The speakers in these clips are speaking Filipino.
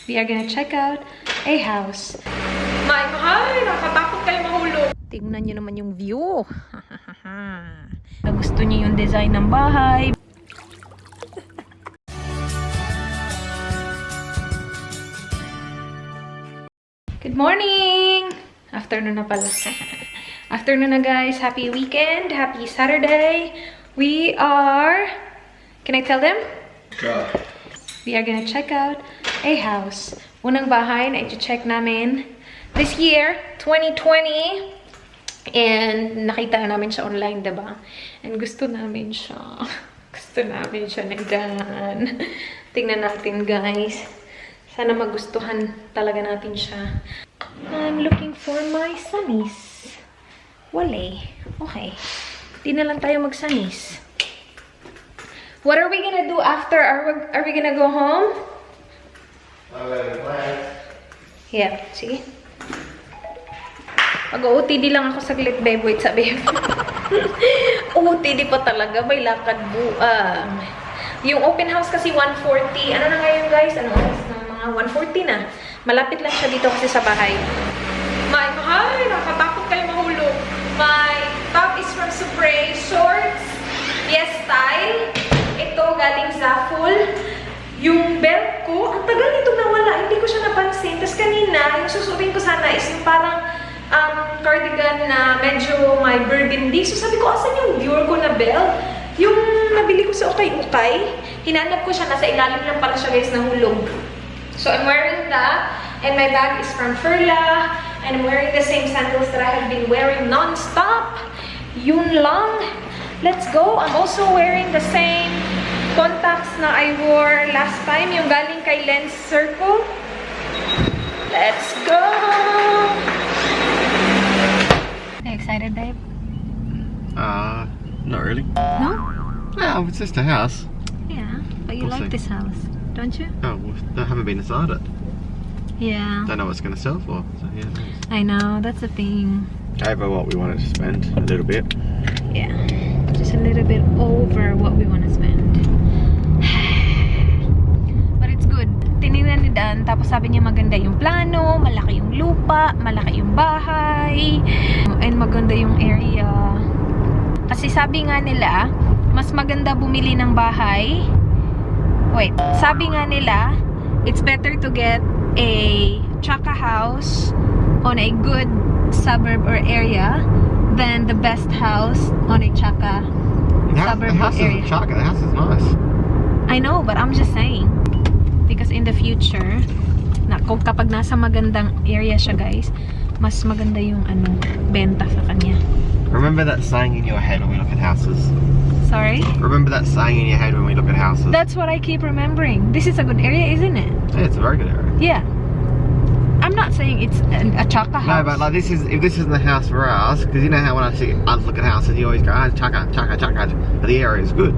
We are gonna check out a house. My bahay! Nakatakot kayo mahulog. Tingnan nyo naman yung view. Gusto nyo yung design ng bahay. Good morning! Afternoon na pala. Afternoon na guys. Happy weekend. Happy Saturday. We are... Can I tell them? Go. We are gonna check out a house. Unang bahay na i-check namin this year, 2020. And nakita namin siya online, diba? And gusto namin siya. Gusto namin siya na dyan. Tingnan natin, guys. Sana magustuhan talaga natin siya. I'm looking for my sunnies. Wale. Okay. Di na lang tayo mag-sunnies. What are we gonna do after? Are we gonna go home? Yeah, sige. Mag-OOTD lang ako saglit, babe. Wait, sabi. OOTD pa talaga. May lakad buang. Yung open house kasi 140. Ano na ngayon, guys? Ano oras na? Mga 140 na. Malapit lang siya dito kasi sa bahay. My bahay! Nakatakot kayo mahulog. My top is from Supre. Shorts. Yes, style. Ito, galing Zaful. Yung belt ko, ang tagal nito nawala. Hindi ko siya napansin. Tapos kanina, yung susutin ko sana is yung parang cardigan na medyo may burgundy. So sabi ko, asan yung Dior ko na belt? Yung nabili ko sa Ukay-Ukay. Hinanap ko siya. Nasa ilalim lang pala siya guys, nahulog. So I'm wearing that. And my bag is from Furla. And I'm wearing the same sandals that I have been wearing non-stop. Yun lang. Let's go. I'm also wearing the same contacts na I wore last time. Yung galing kay Lens Circle. Let's go! Are you excited, babe? Not really. No? No, it's just a house. Yeah, but you We'll like see. this house, don't you? Oh, well, I haven't been inside it. Yeah. Don't know what it's going to sell for. So yeah, no. I know, that's the thing. Over what we wanted to spend a little bit. Yeah, just a little bit over what we want to spend. But it's good. Tinignan ni Dan, tapos sabi niya maganda yung plano, malaki yung lupa, malaki yung bahay, and maganda yung area. Kasi sabi nga nila, mas maganda bumili ng bahay. Wait, sabi nga nila, it's better to get a chaka house on a good suburb or area than the best house on a chaka suburb The house or area. isn't chaka, the house is nice. I know, but I'm just saying. Because in the future, kapag nasa magandang area siya guys, mas maganda yung benta sa kanya. Remember that saying in your head when we look at houses? Sorry? Remember that saying in your head when we look at houses? That's what I keep remembering. This is a good area, isn't it? Yeah, it's a very good area. Yeah. I'm not saying it's a chaka house. No, but like if this isn't the house for us, because you know how when I look at houses, you always go, oh, chaka, chaka, chaka, but the area is good.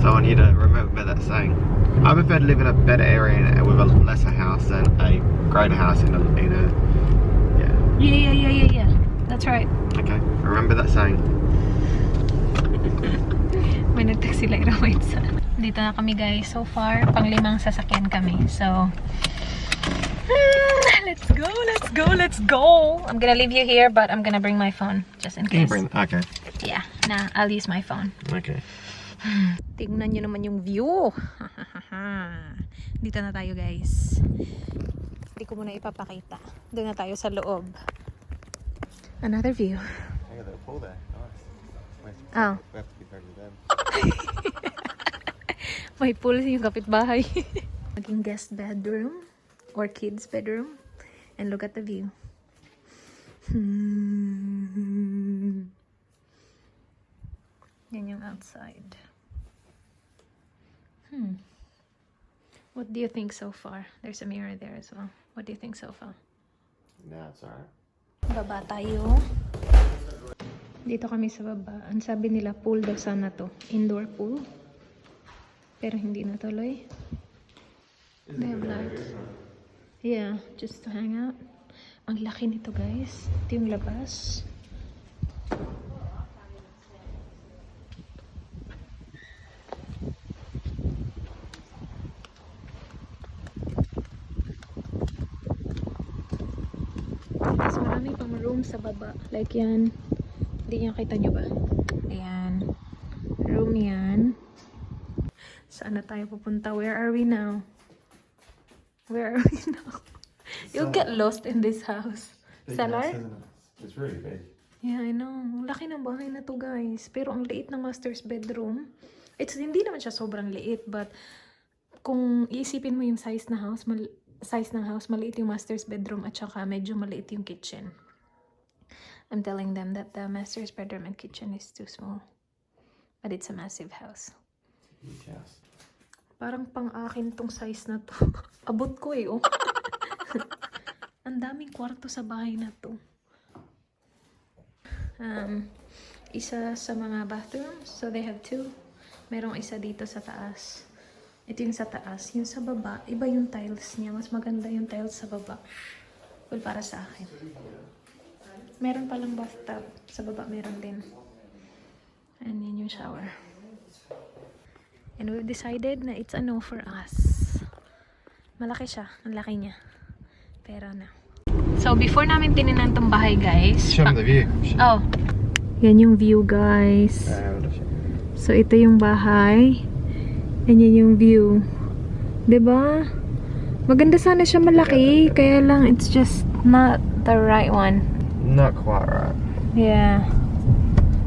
So I want you to remember that saying. I prefer to live in a better area with a lesser house than a greater house in a Yeah. That's right. Okay, remember that saying. May nag-text sila wait sa. Dito na kami guys. So far, pang-5 sasakyan kami. So, let's go, let's go, let's go. I'm gonna leave you here, but I'm gonna bring my phone just in case. Okay. Yeah, nah, I'll use my phone. Okay. Tingnan nyo naman yung view. Dito na tayo guys. Hindi ko muna ipapakita. Doon na tayo sa loob. Another view. Look at that pool there. Nice. Oh. We have to be friends with them. May pool yung kapitbahay. Maging guest bedroom or kids bedroom. And look at the view. Yan yung outside. What do you think so far? There's a mirror there as well. What do you think so far? No, it's alright. Baba tayo. Dito kami sa baba. Ang sabi nila pool daw sana to. Indoor pool. Pero hindi natuloy. They have lights. Yeah, just to hang out. Ang laki nito guys. Ito yung labas. marami pang room sa baba. Like yan. Hindi niya kita nyo ba? Ayan. Room yan. Saan na tayo pupunta? Where are we now? Where are we now? You'll get lost in this house. Cellar? It's really big. Yeah, I know. Laki ng bahay na to, guys. Pero ang liit ng master's bedroom. Hindi naman siya sobrang liit, but kung iisipin mo yung size ng house, maliit yung master's bedroom at saka medyo maliit yung kitchen. I'm telling them that the master's bedroom and kitchen is too small. But it's a massive house. Huge house. Parang pang-akin tong size na to. Abot ko eh, oh. Ang daming kwarto sa bahay na to. Isa sa mga bathrooms. So they have 2. Merong isa dito sa taas. Ito yung sa taas. Yung sa baba, iba yung tiles niya. Mas maganda yung tiles sa baba. Well, para sa akin. Meron palang bathtub. Sa baba meron din. And yun yung shower. And we've decided na it's a no for us. Malaki siya. Ang laki niya. Pero na. So, before namin tinignan tong bahay, guys. Show me the view. Oh. Yan yung view, guys. So, ito yung bahay. And yan yung view. 'Di ba? Maganda sana siya malaki. Kaya lang, it's just not the right one. Not quite right. Yeah.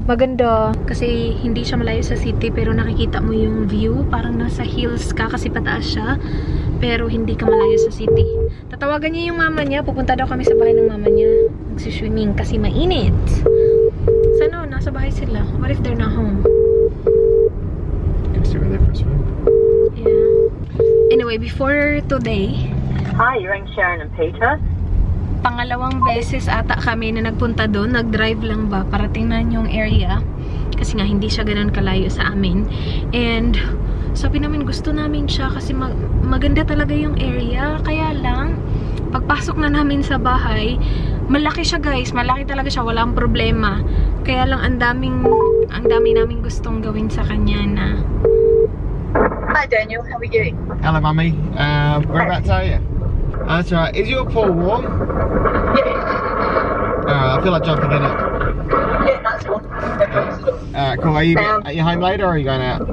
Maganda. Kasi hindi siya malayo sa city. Pero nakikita mo yung view. Parang nasa hills ka kasi pataas siya. Pero hindi ka malayo sa city. Tatawagan niya yung mama niya. Pupunta daw kami sa bahay ng mama niya. Magsiswimming kasi mainit. Sana nasa bahay sila. What if they're not home? Can see where they're for a swim. Yeah. Anyway, before today, Hi, you're in Sharon and Peter. pangalawang beses ata kami na nagpunta doon. Nag-drive lang ba para tingnan yung area. Kasi nga hindi siya ganun kalayo sa amin. And sabi namin gusto namin siya kasi maganda talaga yung area. Kaya lang, pagpasok na namin sa bahay, malaki siya, guys. Malaki talaga siya. Walang problema. Kaya lang ang dami namin gustong gawin sa kanya na. Hi, Daniel. How are you? Hello, mummy. Whereabouts are you? That's right. Is your pool warm? Yeah. I feel like jumping in it. Yeah, that's one. No problems at all. Cool. Are you home later or are you going out?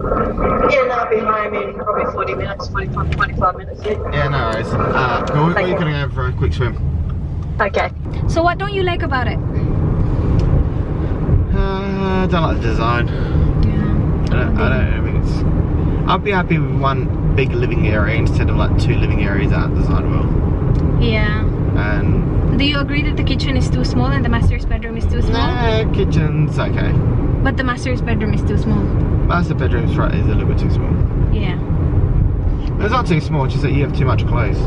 Yeah, no, I'll be home in probably 40 minutes, 45 minutes. Yeah, no worries. Cool. We're going to go for a quick swim. Okay. So what don't you like about it? I don't like the design. Yeah. I don't think it's. I'd be happy with one big living area instead of like 2 living areas that aren't designed well. Yeah. And Do you agree that the kitchen is too small and the master's bedroom is too small? nah, kitchen's okay. But the master's bedroom is too small. Master bedroom's right is a little bit too small. Yeah. It's not too small, it's just that you have too much clothes.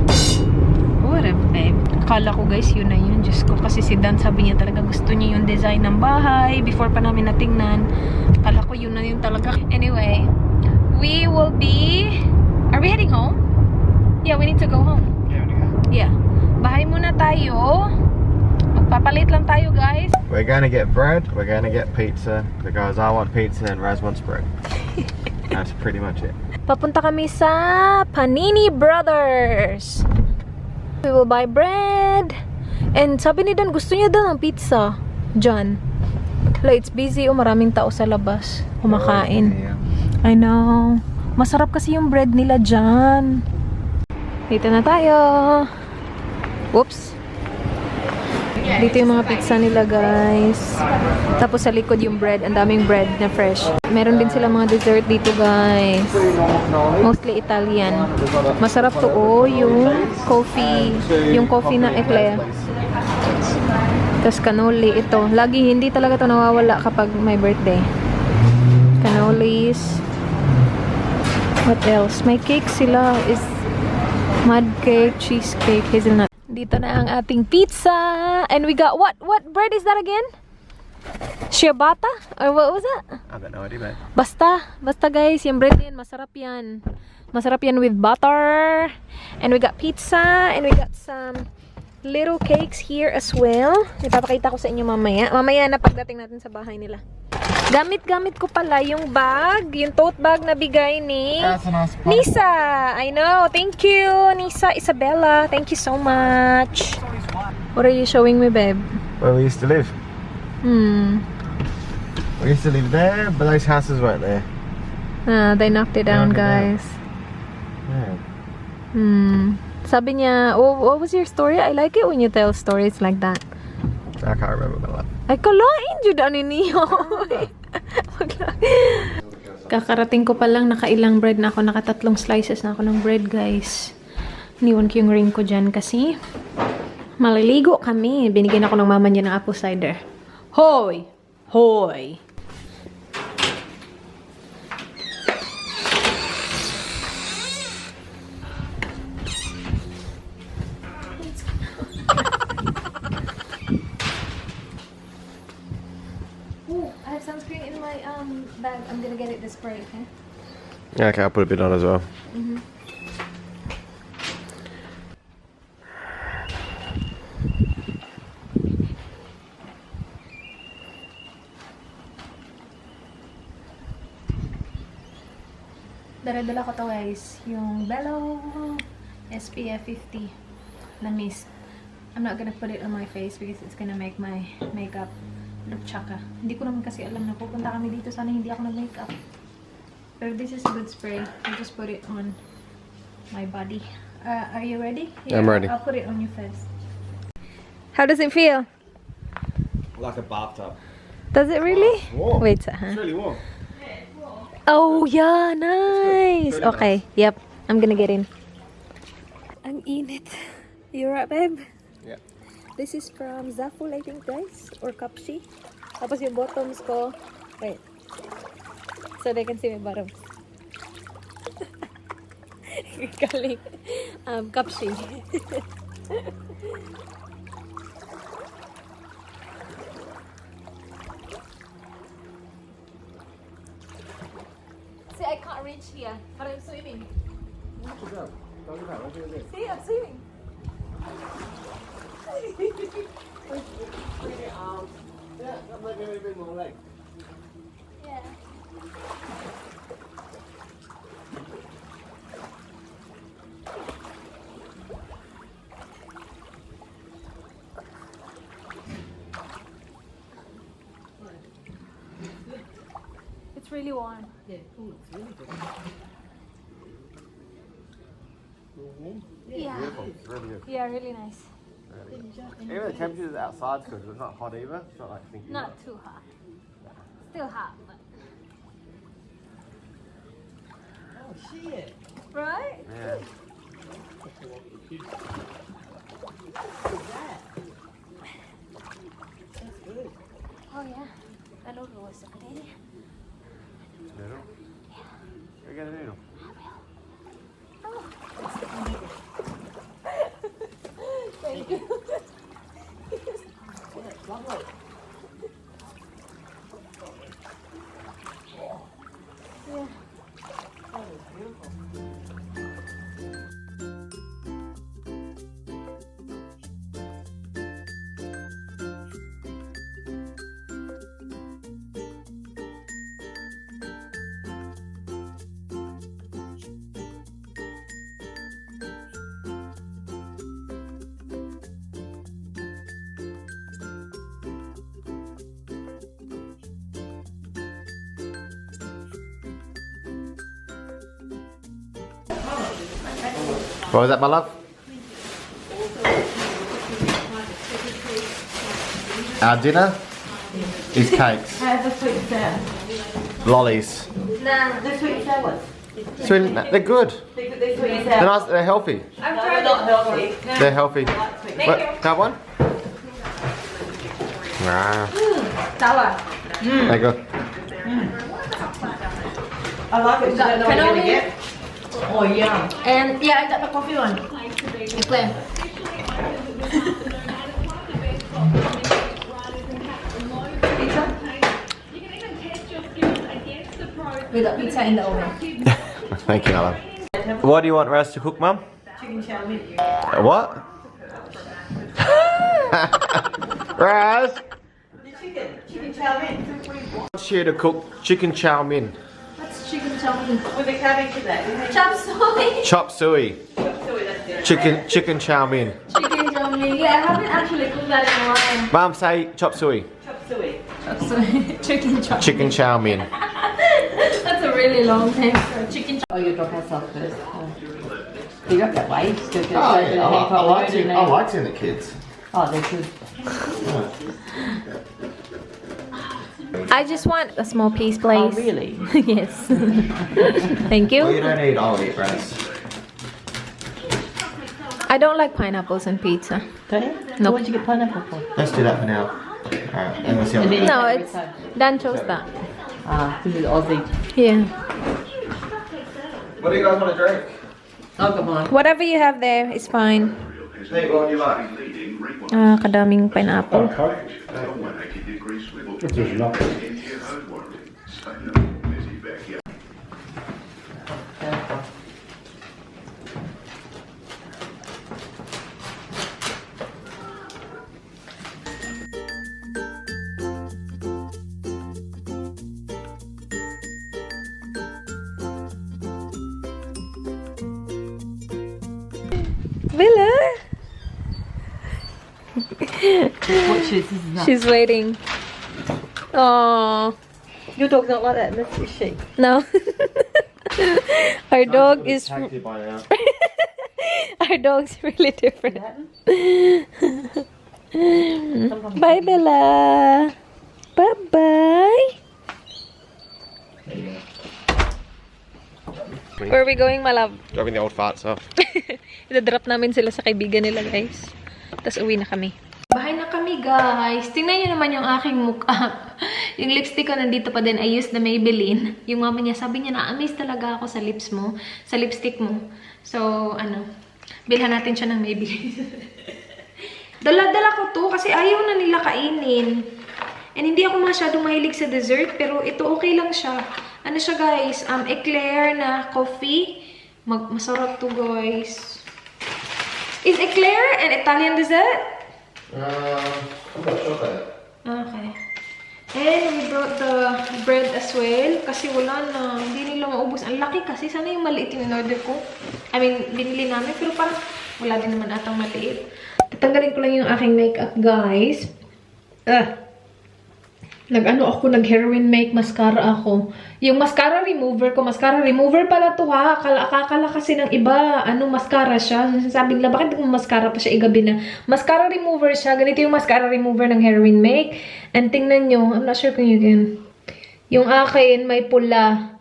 Whatever, babe. Akala ko, guys, yun na yun. Diyos ko. Kasi si Dan sabi niya talaga gusto niya yung design ng bahay. Before pa namin natingnan. Akala ko yun na yun talaga. Anyway, we will be... Are we heading home? Yeah, we need to go home. Yeah, we go. Yeah. Bahay muna tayo. Magpapalit lang tayo, guys. We're going to get bread, we're going to get pizza, because I want pizza and Raz wants bread. That's pretty much it. Papunta kami sa Panini Brothers. We will buy bread. And sabi ni Dan, gusto niya daw ng pizza. Diyan. Like, it's busy o maraming tao sa labas. Kumakain. Yeah. I know. Masarap kasi yung bread nila dyan. Dito na tayo. Whoops. Dito yung mga pizza nila, guys. Tapos sa likod yung bread. Ang daming bread na fresh. Meron din sila mga dessert dito, guys. Mostly Italian. Masarap to, oh. Yung coffee. Yung coffee na eclair. Tapos cannoli. Ito. Lagi, hindi talaga to nawawala kapag may birthday. Cannolis. What else? May cake sila. Is mud cake, cheesecake, hazelnut. Dito na ang ating pizza. And we got, what bread is that again? Ciabatta? Or what was that? I've got no idea, mate. Basta guys, yung bread yan, masarap yan. Masarap yan with butter. And we got pizza. And we got some little cakes here as well. Ipapakita ko sa inyo mamaya. Mamaya na pagdating natin sa bahay nila. Gamit-gamit ko pala yung bag, yung tote bag na bigay ni That's a nice bag. Nisa. I know. Thank you, Nisa, Isabella. Thank you so much. What are you showing me, babe? Where we used to live. We used to live there, but those houses weren't there. They knocked it down, knocked it down. guys. Yeah. Sabi niya, oh, what was your story? I like it when you tell stories like that. I can't remember my life. Ay, kalain jud ani niyo. Kakarating ko pa lang, nakailang bread na ako, nakatatlong slices na ako ng bread, guys. Iniwan ko yung ring ko dyan kasi maliligo kami. Binigyan ako ng mama niya ng apple cider. Hoy! Hoy! I have sunscreen in my bag. I'm gonna get it this spray, okay? Yeah, okay, I'll put a bit on as well. Dala-dala ko to, guys. Yung Bello SPF 50 na mist. I'm not gonna put it on my face because it's gonna make my makeup look chaka. Hindi ko naman kasi alam na pupunta kami dito. Sana hindi ako nag-makeup. Pero this is a good spray. I just put it on my body. Are you ready? Yeah, I'm ready. I'll put it on your face. How does it feel? Like a bathtub. Does it really? Warm. Wait, It's really warm. Oh, yeah, nice. Really Okay, yep. I'm gonna get in. Ang init. You right, babe? Yeah. This is from Zaful, I think, guys. Or Kapshi. Tapos yung bottoms ko. Wait. So they can see my bottoms. Galing. Kapshi. See, I can't reach here, but I'm swimming. See, I'm swimming. Yeah. It's really warm. Yeah. Beautiful. Really good. Yeah, really nice. Even the temperatures outside's good. It's not hot either. It's not like thinking. Not too hot. Still hot, but... Oh, shit. Right? Yeah. That's good. Oh yeah. That noodle was so good. Noodle? Go get a noodle. Thank you. Yeah, lovely. Yeah. That was beautiful. What was that, my love? Our dinner is cakes, Have the sweet and sour. lollies. The sweet and sour. Sweet, they're good. They're sweet and They're sour. nice. They're healthy. I've No, tried they're not healthy. They're healthy. Thank What, have one? Wow. Sour. They're good. I like it. So I don't know what you're Cannoli. gonna get. Oh, yum. And yeah, I got the coffee one. It's plain. Pizza? We got pizza in the oven. Thank you, Alan. What do you want Raz to cook, Mum? Chicken chow mein. What? Raz? The chicken. Chicken chicken chow mein. Wants you to cook chicken chow mein. What's chicken chow mein? With the cabbage in that. Chop suey. Chop suey. Chicken chow mein. Chicken chow mein. Yeah, I haven't actually cooked that in a while. Mom, say chop suey. Chop suey. Chop suey. Chicken chow mein. Chicken chow mein. That's a really long name for chicken chow. Oh, you drop us off first. You got that way. Still get Oh, straight to the hand I like properly, seeing, don't you? I like seeing the kids. Oh, they're good. I just want a small piece, Oh, please. really? Yes. Thank Well, you you. don't eat, I'll eat, Raz. I don't like pineapples in pizza. Don't you? No. What'd you get pineapple for? Let's do that for now. Alright, and we'll see how And then- No, every it's time. Dan chose that. Ah, this is Aussie. Yeah. What do you guys want to drink? Oh, come on. Whatever you have there is fine. Hey, what would you like? Kadaming pineapple. Which is not. Villa. What shoes? This is not. She's waiting. Oh Your dog's not like that, is she? no. Our dog is By now. our dog's really different. Bye, Bella. Bye bye. Where are we going, my love? Dropping the old farts off. Idadrop namin sila sa kaibigan nila, guys. Tapos uwi na kami. Bahay na kami, guys. Tingnan nyo naman yung aking mukha. Yung lipstick ko nandito pa din. I used the Maybelline. Yung mama niya, sabi niya, na-amaze talaga ako sa lips mo. Sa lipstick mo. So, ano, bilhan natin siya ng Maybelline. Dala-dala ko to kasi ayaw na nila kainin. And hindi ako masyadong mahilig sa dessert, pero ito okay lang siya. Ano siya, guys? Eclair na coffee. Masarap to, guys. Is eclair an Italian dessert? I'm not sure that. Okay. And we brought the bread as well. Kasi wala na. Hindi nila maubos. Ang laki kasi. Sana yung maliit yung in-order ko. I mean, binili namin. Pero parang wala din naman atang maliit. Tatanggalin ko lang yung aking makeup, guys. Nag-ano ako, nag-heroin make mascara ako. Yung mascara remover ko, mascara remover pala to ha. Akala kasi ng iba, ano, mascara siya. Sabi nila, bakit kung mascara pa siya igabi na? Mascara remover siya. Ganito yung mascara remover ng heroin make. And tingnan nyo, I'm not sure kung you can. Yung akin, may pula.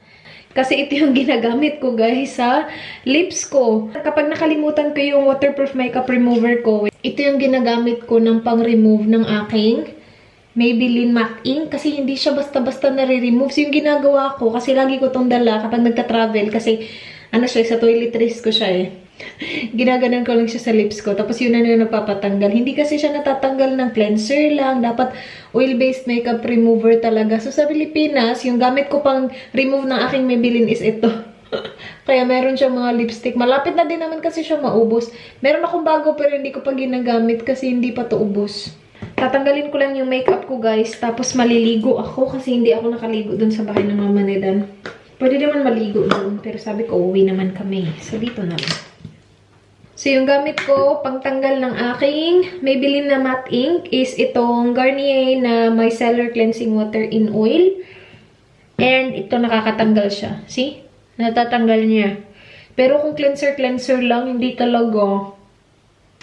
Kasi ito yung ginagamit ko, guys, sa lips ko. Kapag nakalimutan ko yung waterproof makeup remover ko, ito yung ginagamit ko ng pang-remove ng aking Maybelline Matte Ink kasi hindi siya basta-basta nare-remove. So, yung ginagawa ko, kasi lagi ko tong dala kapag nagka-travel kasi ano siya, sa toiletries ko siya eh. Ginaganan ko lang siya sa lips ko. Tapos yun na yung nagpapatanggal. Hindi kasi siya natatanggal ng cleanser lang. Dapat oil-based makeup remover talaga. So, sa Pilipinas, yung gamit ko pang remove ng aking Maybelline is ito. Kaya meron siya mga lipstick. Malapit na din naman kasi siya maubos. Meron akong bago pero hindi ko pa ginagamit kasi hindi pa to ubos. Tatanggalin ko lang yung makeup ko, guys. Tapos maliligo ako kasi hindi ako nakaligo dun sa bahay ng mama ni Dan. Pwede naman maligo dun. Pero sabi ko, uwi naman kami. So, dito na lang. So, yung gamit ko, pangtanggal ng aking Maybelline na matte ink is itong Garnier na Micellar Cleansing Water in Oil. And ito, nakakatanggal siya. See? Natatanggal niya. Pero kung cleanser lang, hindi talaga.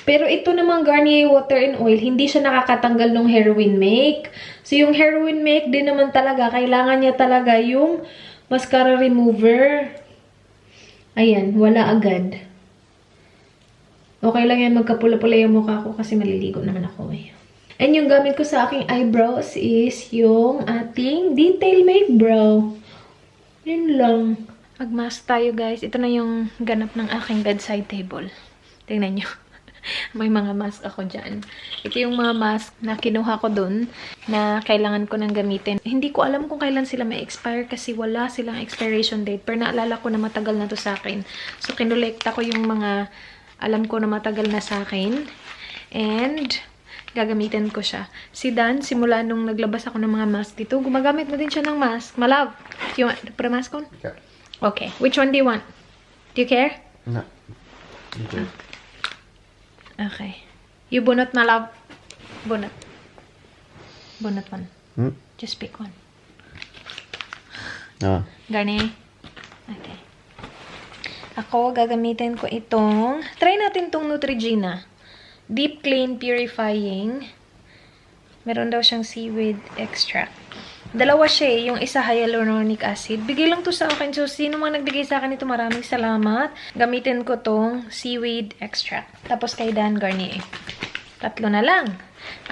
Pero ito namang Garnier Water and Oil, hindi siya nakakatanggal ng heroin make. So, yung heroin make din naman talaga, kailangan niya talaga yung mascara remover. Ayan, wala agad. Okay lang yan, magkapula-pula yung mukha ko kasi maliligo naman ako eh. And yung gamit ko sa aking eyebrows is yung ating Detail Make Brow. Yun lang. Mag-mask tayo, guys. Ito na yung ganap ng aking bedside table. Tingnan nyo. May mga mask ako dyan. Ito yung mga mask na kinuha ko dun na kailangan ko nang gamitin. Hindi ko alam kung kailan sila may expire kasi wala silang expiration date. Pero naalala ko na matagal na to sa akin. So, kinolekta ko yung mga alam ko na matagal na sa akin. And Gagamitin ko siya. Si Dan, simula nung naglabas ako ng mga mask dito, gumagamit na din siya ng mask. Malav, do you want to put a mask on? Okay. Okay. Which one do you want? Do you care? No. You do. Okay. You bunot, Malav. Bunot. Bunot one. Hmm? Just pick one. No. Garni. Okay. Ako, gagamitin ko itong... Try natin itong Neutrogena. Deep Clean Purifying. Meron daw siyang seaweed extract. Dalawa siya eh. Yung isa hyaluronic acid. Bigay lang to sa akin. So, sino mga nagbigay sa akin ito, maraming salamat. Gamitin ko tong seaweed extract. Tapos kay Dan Garnier. Tatlo na lang.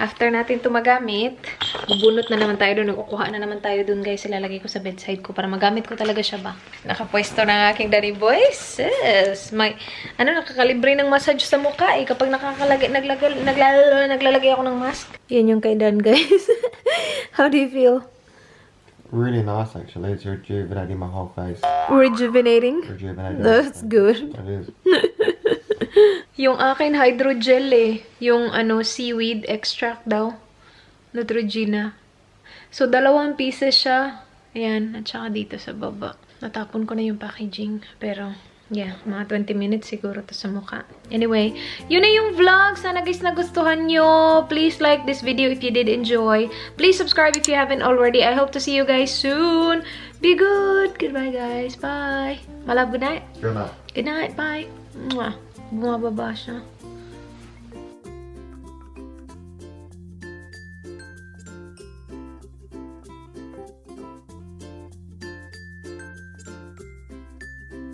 After natin ito magamit, bubunot na naman tayo doon. Kukuha na naman tayo doon, guys. Ilalagay ko sa bedside ko para magamit ko talaga siya ba. Nakapwesto na aking daddy boys. Yes. May, nakakalibre ng massage sa mukha eh. Kapag naglalagay ako ng mask. Yan yung kay Dan, guys. How do you feel? Really nice, actually. It's rejuvenating my whole face. Rejuvenating? Rejuvenating. That's good. It is. Yung akin, hydrogel eh. Yung seaweed extract daw. Neutrogena. So, 2 pieces siya. Ayan. At saka dito sa baba. Natapon ko na yung packaging. Pero, yeah. Mga 20 minutes siguro to sa mukha. Anyway, yun na yung vlog. Sana guys nagustuhan nyo. Please like this video if you did enjoy. Please subscribe if you haven't already. I hope to see you guys soon. Be good. Goodbye, guys. Bye. Malab, good night. Good night. Good night. Bye. Mwah. Bumababa siya.